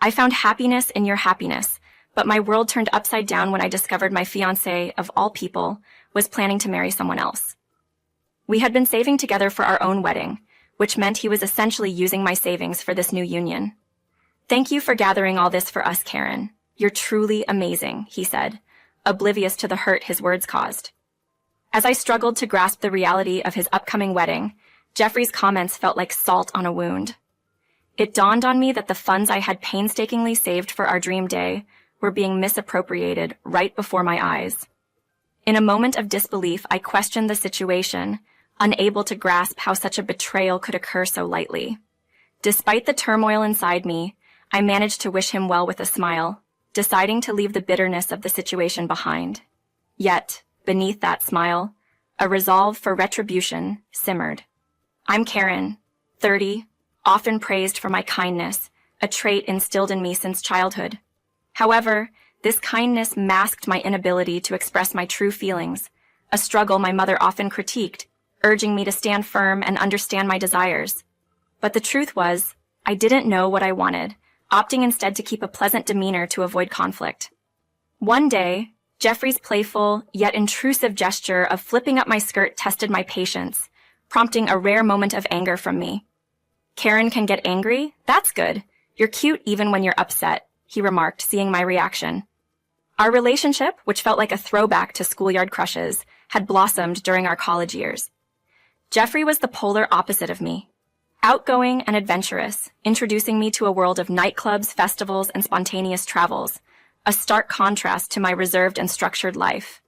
I found happiness in your happiness, but my world turned upside down when I discovered my fiancé, of all people, was planning to marry someone else. We had been saving together for our own wedding, which meant he was essentially using my savings for this new union. Thank you for gathering all this for us, Karen. You're truly amazing, he said, oblivious to the hurt his words caused. As I struggled to grasp the reality of his upcoming wedding, Jeffrey's comments felt like salt on a wound. It dawned on me that the funds I had painstakingly saved for our dream day were being misappropriated right before my eyes. In a moment of disbelief, I questioned the situation, unable to grasp how such a betrayal could occur so lightly. Despite the turmoil inside me, I managed to wish him well with a smile, deciding to leave the bitterness of the situation behind. Yet, beneath that smile, a resolve for retribution simmered. I'm Karen, 30, often praised for my kindness, a trait instilled in me since childhood. However, this kindness masked my inability to express my true feelings, a struggle my mother often critiqued, urging me to stand firm and understand my desires. But the truth was, I didn't know what I wanted, opting instead to keep a pleasant demeanor to avoid conflict. One day, Jeffrey's playful, yet intrusive gesture of flipping up my skirt tested my patience, prompting a rare moment of anger from me. Karen can get angry? That's good. You're cute even when you're upset, he remarked, seeing my reaction. Our relationship, which felt like a throwback to schoolyard crushes, had blossomed during our college years. Jeffrey was the polar opposite of me. Outgoing and adventurous, introducing me to a world of nightclubs, festivals, and spontaneous travels, a stark contrast to my reserved and structured life.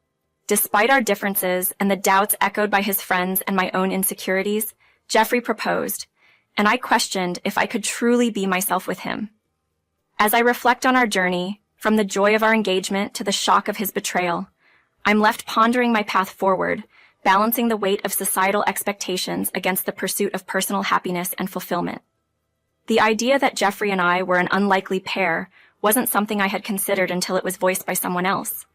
Despite our differences and the doubts echoed by his friends and my own insecurities, Jeffrey proposed, and I questioned if I could truly be myself with him. As I reflect on our journey, from the joy of our engagement to the shock of his betrayal, I'm left pondering my path forward, balancing the weight of societal expectations against the pursuit of personal happiness and fulfillment. The idea that Jeffrey and I were an unlikely pair wasn't something I had considered until it was voiced by someone else.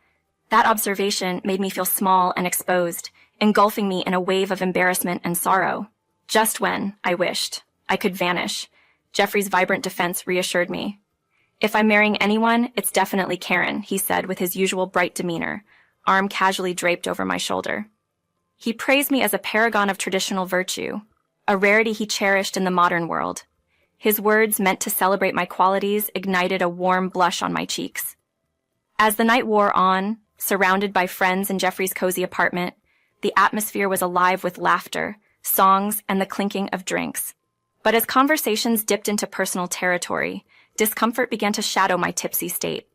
That observation made me feel small and exposed, engulfing me in a wave of embarrassment and sorrow. Just when, I wished, I could vanish, Jeffrey's vibrant defense reassured me. If I'm marrying anyone, it's definitely Karen, he said with his usual bright demeanor, arm casually draped over my shoulder. He praised me as a paragon of traditional virtue, a rarity he cherished in the modern world. His words, meant to celebrate my qualities, ignited a warm blush on my cheeks. As the night wore on, surrounded by friends in Jeffrey's cozy apartment, the atmosphere was alive with laughter, songs, and the clinking of drinks. But as conversations dipped into personal territory, discomfort began to shadow my tipsy state.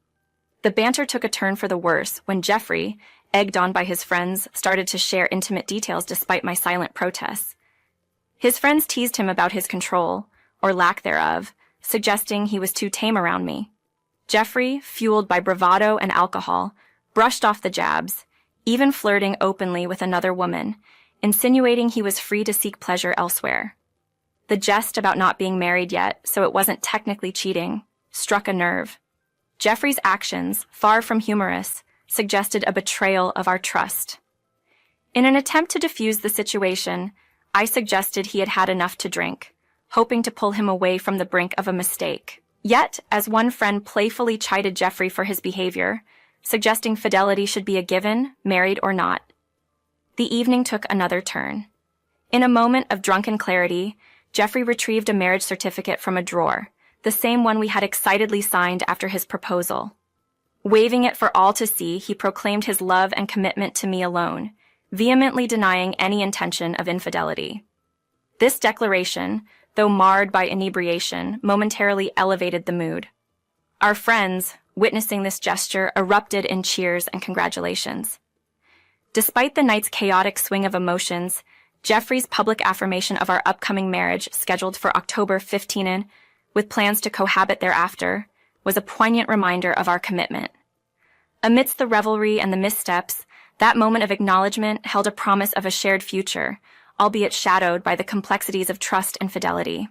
The banter took a turn for the worse when Jeffrey, egged on by his friends, started to share intimate details despite my silent protests. His friends teased him about his control, or lack thereof, suggesting he was too tame around me. Jeffrey, fueled by bravado and alcohol, brushed off the jabs, even flirting openly with another woman, insinuating he was free to seek pleasure elsewhere. The jest about not being married yet, so it wasn't technically cheating, struck a nerve. Jeffrey's actions, far from humorous, suggested a betrayal of our trust. In an attempt to defuse the situation, I suggested he had had enough to drink, hoping to pull him away from the brink of a mistake. Yet, as one friend playfully chided Jeffrey for his behavior, suggesting fidelity should be a given, married or not, the evening took another turn. In a moment of drunken clarity, Jeffrey retrieved a marriage certificate from a drawer, the same one we had excitedly signed after his proposal. Waving it for all to see, he proclaimed his love and commitment to me alone, vehemently denying any intention of infidelity. This declaration, though marred by inebriation, momentarily elevated the mood. Our friends, witnessing this gesture, erupted in cheers and congratulations. Despite the night's chaotic swing of emotions, Jeffrey's public affirmation of our upcoming marriage, scheduled for October 15, with plans to cohabit thereafter, was a poignant reminder of our commitment. Amidst the revelry and the missteps, that moment of acknowledgement held a promise of a shared future, albeit shadowed by the complexities of trust and fidelity.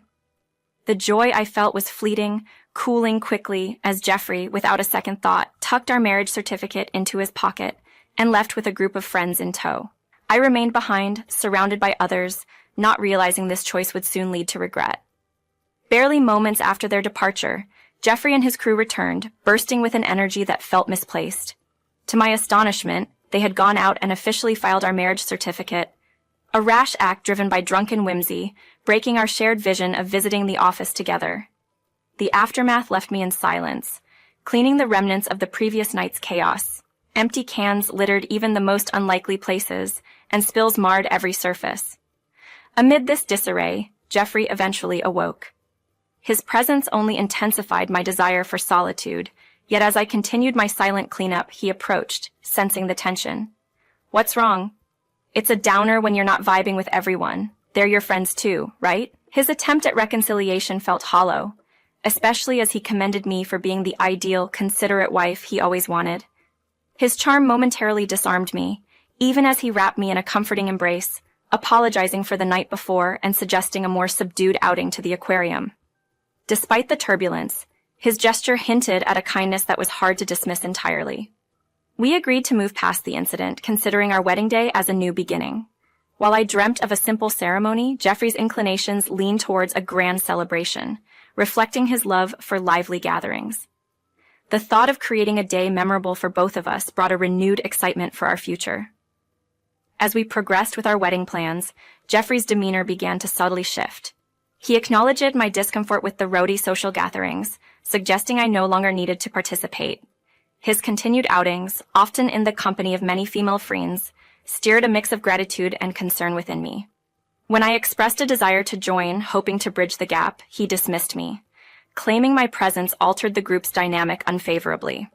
The joy I felt was fleeting, cooling quickly as Jeffrey, without a second thought, tucked our marriage certificate into his pocket and left with a group of friends in tow. I remained behind, surrounded by others, not realizing this choice would soon lead to regret. Barely moments after their departure, Jeffrey and his crew returned, bursting with an energy that felt misplaced. To my astonishment, they had gone out and officially filed our marriage certificate, a rash act driven by drunken whimsy, breaking our shared vision of visiting the office together. The aftermath left me in silence, cleaning the remnants of the previous night's chaos. Empty cans littered even the most unlikely places, and spills marred every surface. Amid this disarray, Jeffrey eventually awoke. His presence only intensified my desire for solitude, yet as I continued my silent cleanup, he approached, sensing the tension. "What's wrong?" "It's a downer when you're not vibing with everyone. They're your friends too, right?" His attempt at reconciliation felt hollow, especially as he commended me for being the ideal, considerate wife he always wanted. His charm momentarily disarmed me, even as he wrapped me in a comforting embrace, apologizing for the night before and suggesting a more subdued outing to the aquarium. Despite the turbulence, his gesture hinted at a kindness that was hard to dismiss entirely. We agreed to move past the incident, considering our wedding day as a new beginning. While I dreamt of a simple ceremony, Jeffrey's inclinations leaned towards a grand celebration, reflecting his love for lively gatherings. The thought of creating a day memorable for both of us brought a renewed excitement for our future. As we progressed with our wedding plans, Jeffrey's demeanor began to subtly shift. He acknowledged my discomfort with the rowdy social gatherings, suggesting I no longer needed to participate. His continued outings, often in the company of many female friends, stirred a mix of gratitude and concern within me. When I expressed a desire to join, hoping to bridge the gap, he dismissed me, claiming my presence altered the group's dynamic unfavorably.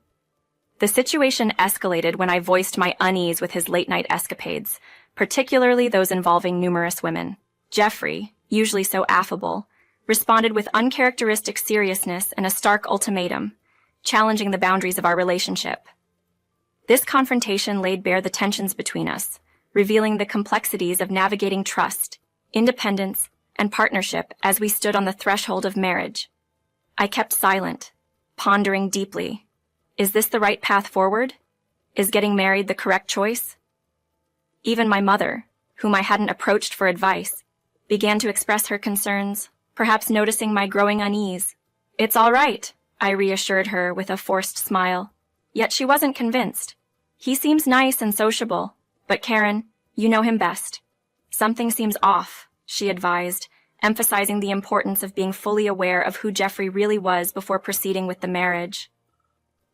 The situation escalated when I voiced my unease with his late-night escapades, particularly those involving numerous women. Jeffrey, usually so affable, responded with uncharacteristic seriousness and a stark ultimatum, challenging the boundaries of our relationship. This confrontation laid bare the tensions between us, revealing the complexities of navigating trust, independence, and partnership as we stood on the threshold of marriage. I kept silent, pondering deeply. Is this the right path forward? Is getting married the correct choice? Even my mother, whom I hadn't approached for advice, began to express her concerns, perhaps noticing my growing unease. "It's all right," I reassured her with a forced smile. Yet she wasn't convinced. "He seems nice and sociable, but Karen, you know him best." "Something seems off," she advised, emphasizing the importance of being fully aware of who Jeffrey really was before proceeding with the marriage.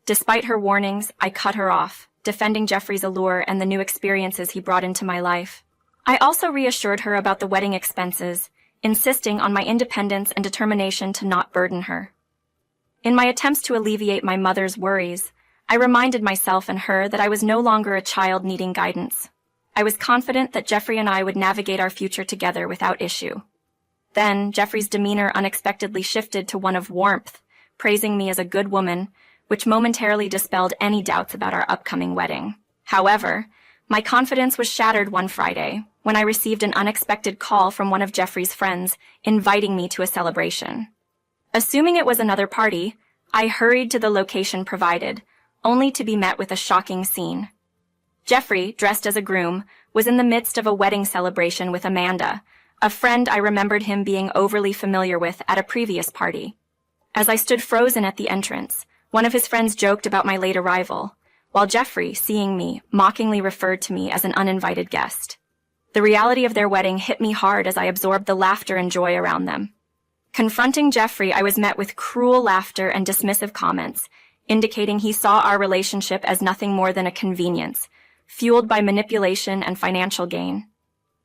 Despite her warnings, I cut her off, defending Jeffrey's allure and the new experiences he brought into my life. I also reassured her about the wedding expenses, insisting on my independence and determination to not burden her. In my attempts to alleviate my mother's worries, I reminded myself and her that I was no longer a child needing guidance. I was confident that Jeffrey and I would navigate our future together without issue. Then, Jeffrey's demeanor unexpectedly shifted to one of warmth, praising me as a good woman, which momentarily dispelled any doubts about our upcoming wedding. However, my confidence was shattered one Friday, when I received an unexpected call from one of Jeffrey's friends, inviting me to a celebration. Assuming it was another party, I hurried to the location provided, only to be met with a shocking scene. Jeffrey, dressed as a groom, was in the midst of a wedding celebration with Amanda, a friend I remembered him being overly familiar with at a previous party. As I stood frozen at the entrance, one of his friends joked about my late arrival, while Jeffrey, seeing me, mockingly referred to me as an uninvited guest. The reality of their wedding hit me hard as I absorbed the laughter and joy around them. Confronting Jeffrey, I was met with cruel laughter and dismissive comments, indicating he saw our relationship as nothing more than a convenience, fueled by manipulation and financial gain.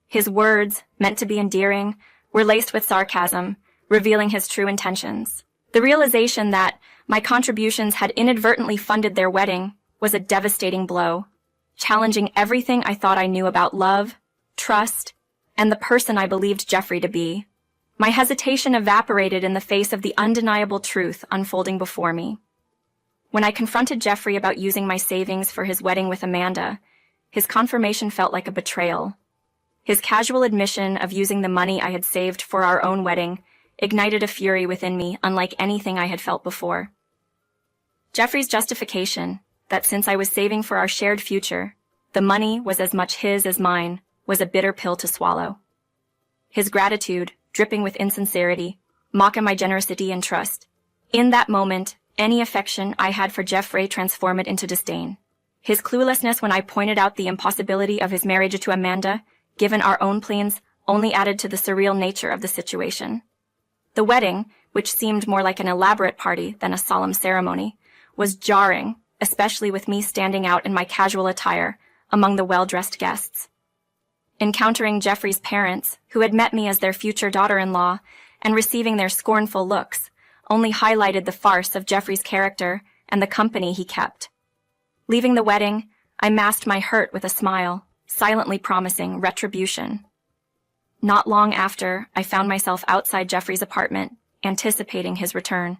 His words, meant to be endearing, were laced with sarcasm, revealing his true intentions. The realization that my contributions had inadvertently funded their wedding was a devastating blow, challenging everything I thought I knew about love, trust, and the person I believed Jeffrey to be. My hesitation evaporated in the face of the undeniable truth unfolding before me. When I confronted Jeffrey about using my savings for his wedding with Amanda, his confirmation felt like a betrayal. His casual admission of using the money I had saved for our own wedding ignited a fury within me unlike anything I had felt before. Jeffrey's justification, that since I was saving for our shared future, the money was as much his as mine, was a bitter pill to swallow. His gratitude, dripping with insincerity, mocking my generosity and trust, In that moment, any affection I had for Jeffrey transformed into disdain. His cluelessness when I pointed out the impossibility of his marriage to Amanda, given our own plans, only added to the surreal nature of the situation. The wedding, which seemed more like an elaborate party than a solemn ceremony, was jarring, especially with me standing out in my casual attire among the well-dressed guests. Encountering Jeffrey's parents, who had met me as their future daughter-in-law, and receiving their scornful looks, only highlighted the farce of Jeffrey's character and the company he kept. Leaving the wedding, I masked my hurt with a smile, silently promising retribution. Not long after, I found myself outside Jeffrey's apartment, anticipating his return.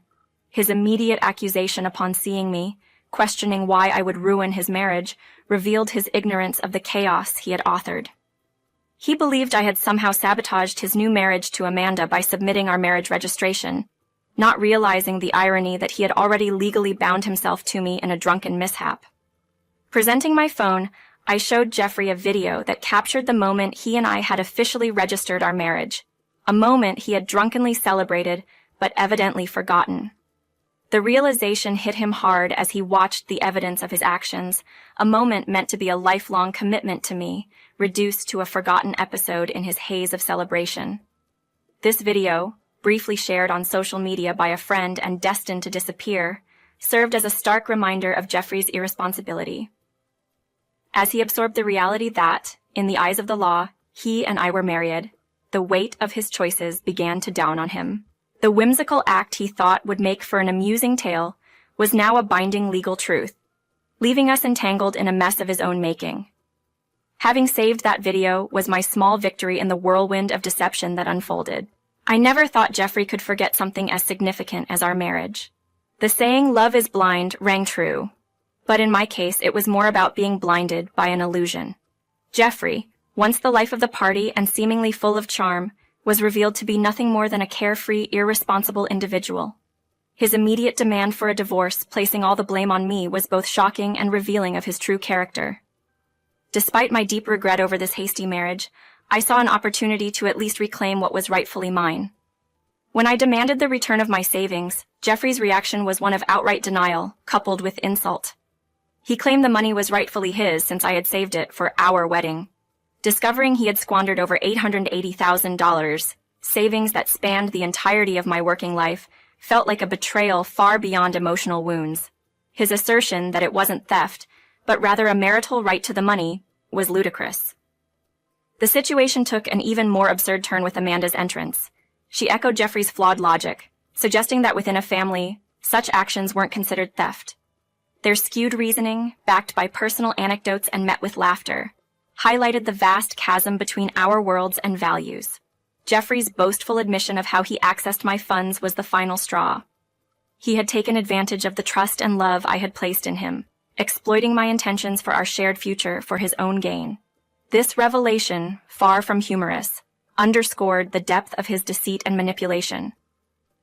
His immediate accusation upon seeing me, questioning why I would ruin his marriage, revealed his ignorance of the chaos he had authored. He believed I had somehow sabotaged his new marriage to Amanda by submitting our marriage registration, not realizing the irony that he had already legally bound himself to me in a drunken mishap. Presenting my phone, I showed Jeffrey a video that captured the moment he and I had officially registered our marriage, a moment he had drunkenly celebrated but evidently forgotten. The realization hit him hard as he watched the evidence of his actions, a moment meant to be a lifelong commitment to me, reduced to a forgotten episode in his haze of celebration. This video, briefly shared on social media by a friend and destined to disappear, served as a stark reminder of Jeffrey's irresponsibility. As he absorbed the reality that, in the eyes of the law, he and I were married, the weight of his choices began to dawn on him. The whimsical act he thought would make for an amusing tale was now a binding legal truth, leaving us entangled in a mess of his own making. Having saved that video was my small victory in the whirlwind of deception that unfolded. I never thought Jeffrey could forget something as significant as our marriage. The saying, "Love is blind," rang true. But in my case, it was more about being blinded by an illusion. Jeffrey, once the life of the party and seemingly full of charm, was revealed to be nothing more than a carefree, irresponsible individual. His immediate demand for a divorce, placing all the blame on me, was both shocking and revealing of his true character. Despite my deep regret over this hasty marriage, I saw an opportunity to at least reclaim what was rightfully mine. When I demanded the return of my savings, Jeffrey's reaction was one of outright denial, coupled with insult. He claimed the money was rightfully his since I had saved it for our wedding. Discovering he had squandered over $880,000, savings that spanned the entirety of my working life, felt like a betrayal far beyond emotional wounds. His assertion that it wasn't theft, but rather a marital right to the money, was ludicrous. The situation took an even more absurd turn with Amanda's entrance. She echoed Jeffrey's flawed logic, suggesting that within a family, such actions weren't considered theft. Their skewed reasoning, backed by personal anecdotes and met with laughter, highlighted the vast chasm between our worlds and values. Jeffrey's boastful admission of how he accessed my funds was the final straw. He had taken advantage of the trust and love I had placed in him, exploiting my intentions for our shared future for his own gain. This revelation, far from humorous, underscored the depth of his deceit and manipulation.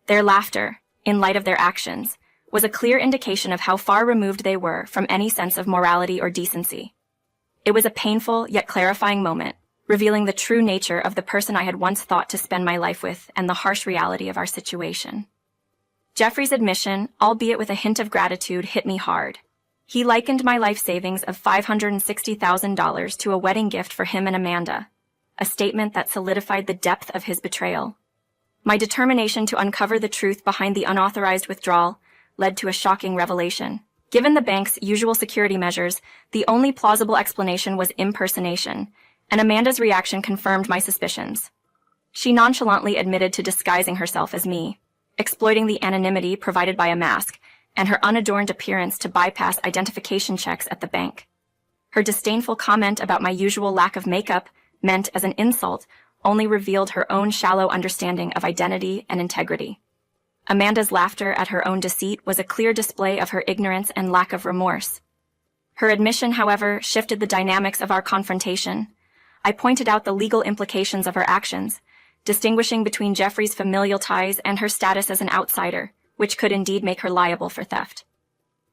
Their laughter, in light of their actions, was a clear indication of how far removed they were from any sense of morality or decency. It was a painful yet clarifying moment, revealing the true nature of the person I had once thought to spend my life with and the harsh reality of our situation. Jeffrey's admission, albeit with a hint of gratitude, hit me hard. He likened my life savings of $560,000 to a wedding gift for him and Amanda, a statement that solidified the depth of his betrayal. My determination to uncover the truth behind the unauthorized withdrawal led to a shocking revelation. Given the bank's usual security measures, the only plausible explanation was impersonation, and Amanda's reaction confirmed my suspicions. She nonchalantly admitted to disguising herself as me, exploiting the anonymity provided by a mask and her unadorned appearance to bypass identification checks at the bank. Her disdainful comment about my usual lack of makeup, meant as an insult, only revealed her own shallow understanding of identity and integrity. Amanda's laughter at her own deceit was a clear display of her ignorance and lack of remorse. Her admission, however, shifted the dynamics of our confrontation. I pointed out the legal implications of her actions, distinguishing between Jeffrey's familial ties and her status as an outsider, which could indeed make her liable for theft.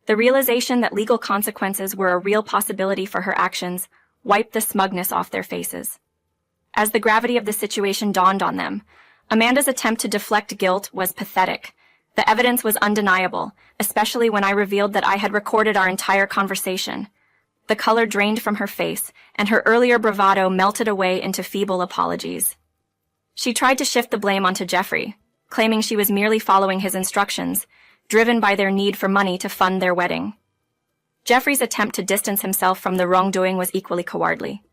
The realization that legal consequences were a real possibility for her actions wiped the smugness off their faces. As the gravity of the situation dawned on them, Amanda's attempt to deflect guilt was pathetic, The evidence was undeniable, especially when I revealed that I had recorded our entire conversation. The color drained from her face, and her earlier bravado melted away into feeble apologies. She tried to shift the blame onto Jeffrey, claiming she was merely following his instructions, driven by their need for money to fund their wedding. Jeffrey's attempt to distance himself from the wrongdoing was equally cowardly.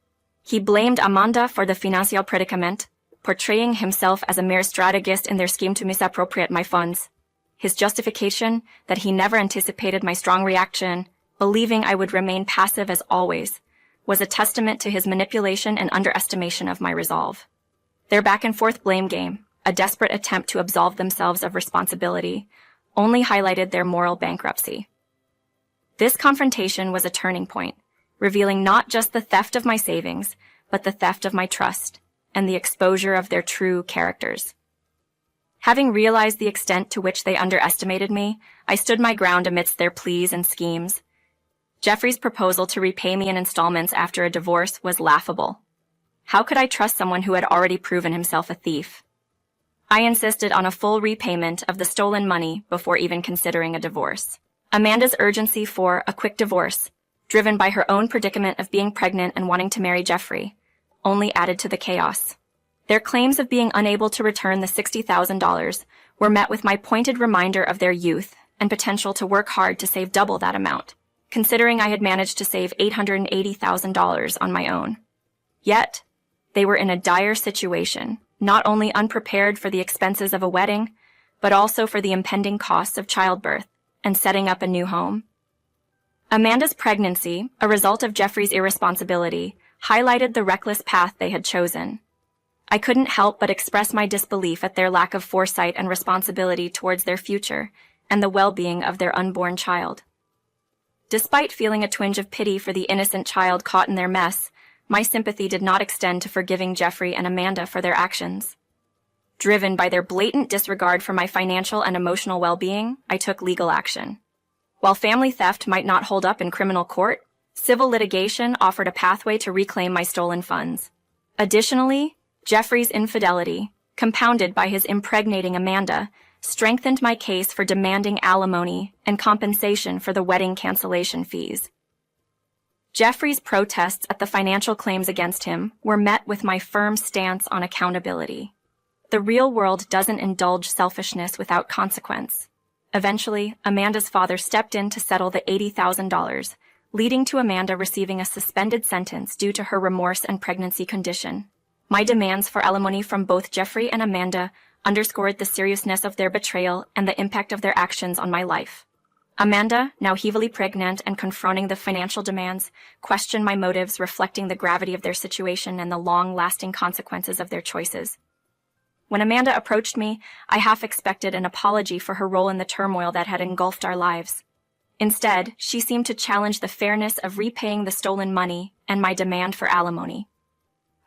He blamed Amanda for the financial predicament, portraying himself as a mere strategist in their scheme to misappropriate my funds. His justification, that he never anticipated my strong reaction, believing I would remain passive as always, was a testament to his manipulation and underestimation of my resolve. Their back-and-forth blame game, a desperate attempt to absolve themselves of responsibility, only highlighted their moral bankruptcy. This confrontation was a turning point, revealing not just the theft of my savings, but the theft of my trust and the exposure of their true characters. Having realized the extent to which they underestimated me, I stood my ground amidst their pleas and schemes. Jeffrey's proposal to repay me in installments after a divorce was laughable. How could I trust someone who had already proven himself a thief? I insisted on a full repayment of the stolen money before even considering a divorce. Amanda's urgency for a quick divorce, driven by her own predicament of being pregnant and wanting to marry Jeffrey, only added to the chaos. Their claims of being unable to return the $60,000 were met with my pointed reminder of their youth and potential to work hard to save double that amount, considering I had managed to save $880,000 on my own. Yet, they were in a dire situation, not only unprepared for the expenses of a wedding, but also for the impending costs of childbirth and setting up a new home. Amanda's pregnancy, a result of Jeffrey's irresponsibility, highlighted the reckless path they had chosen. I couldn't help but express my disbelief at their lack of foresight and responsibility towards their future and the well-being of their unborn child. Despite feeling a twinge of pity for the innocent child caught in their mess, my sympathy did not extend to forgiving Jeffrey and Amanda for their actions. Driven by their blatant disregard for my financial and emotional well-being, I took legal action. While family theft might not hold up in criminal court, civil litigation offered a pathway to reclaim my stolen funds. Additionally, Jeffrey's infidelity, compounded by his impregnating Amanda, strengthened my case for demanding alimony and compensation for the wedding cancellation fees. Jeffrey's protests at the financial claims against him were met with my firm stance on accountability. The real world doesn't indulge selfishness without consequence. Eventually, Amanda's father stepped in to settle the $80,000, leading to Amanda receiving a suspended sentence due to her remorse and pregnancy condition. My demands for alimony from both Jeffrey and Amanda underscored the seriousness of their betrayal and the impact of their actions on my life. Amanda, now heavily pregnant and confronting the financial demands, questioned my motives, reflecting the gravity of their situation and the long-lasting consequences of their choices. When Amanda approached me, I half expected an apology for her role in the turmoil that had engulfed our lives. Instead, she seemed to challenge the fairness of repaying the stolen money and my demand for alimony.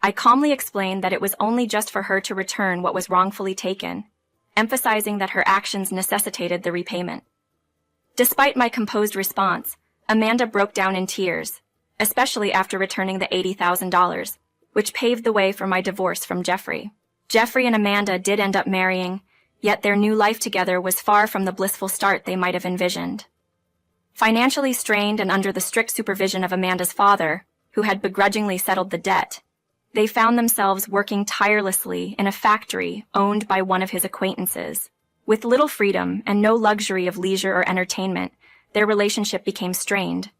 I calmly explained that it was only just for her to return what was wrongfully taken, emphasizing that her actions necessitated the repayment. Despite my composed response, Amanda broke down in tears, especially after returning the $80,000, which paved the way for my divorce from Jeffrey. Jeffrey and Amanda did end up marrying, yet their new life together was far from the blissful start they might have envisioned. Financially strained and under the strict supervision of Amanda's father, who had begrudgingly settled the debt, they found themselves working tirelessly in a factory owned by one of his acquaintances. With little freedom and no luxury of leisure or entertainment, their relationship became strained.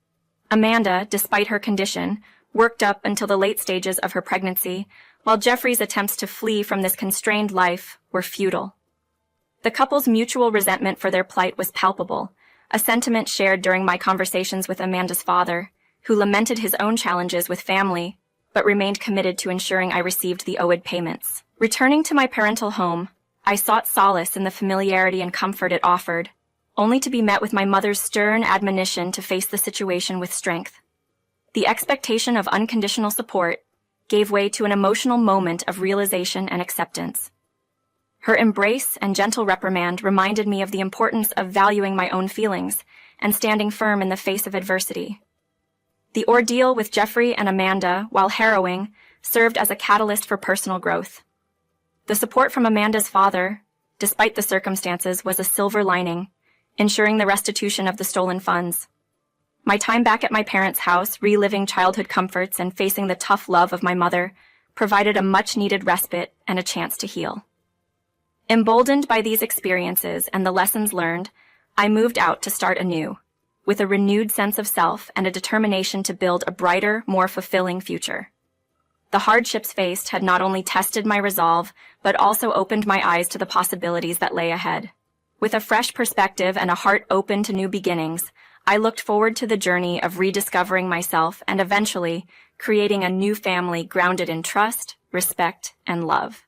Amanda, despite her condition, worked up until the late stages of her pregnancy, while Jeffrey's attempts to flee from this constrained life were futile. The couple's mutual resentment for their plight was palpable, a sentiment shared during my conversations with Amanda's father, who lamented his own challenges with family, but remained committed to ensuring I received the owed payments. Returning to my parental home, I sought solace in the familiarity and comfort it offered, only to be met with my mother's stern admonition to face the situation with strength. The expectation of unconditional support gave way to an emotional moment of realization and acceptance. Her embrace and gentle reprimand reminded me of the importance of valuing my own feelings and standing firm in the face of adversity. The ordeal with Jeffrey and Amanda, while harrowing, served as a catalyst for personal growth. The support from Amanda's father, despite the circumstances, was a silver lining, ensuring the restitution of the stolen funds. My time back at my parents' house, reliving childhood comforts and facing the tough love of my mother, provided a much-needed respite and a chance to heal. Emboldened by these experiences and the lessons learned, I moved out to start anew, with a renewed sense of self and a determination to build a brighter, more fulfilling future. The hardships faced had not only tested my resolve, but also opened my eyes to the possibilities that lay ahead. With a fresh perspective and a heart open to new beginnings, I looked forward to the journey of rediscovering myself and eventually creating a new family grounded in trust, respect, and love.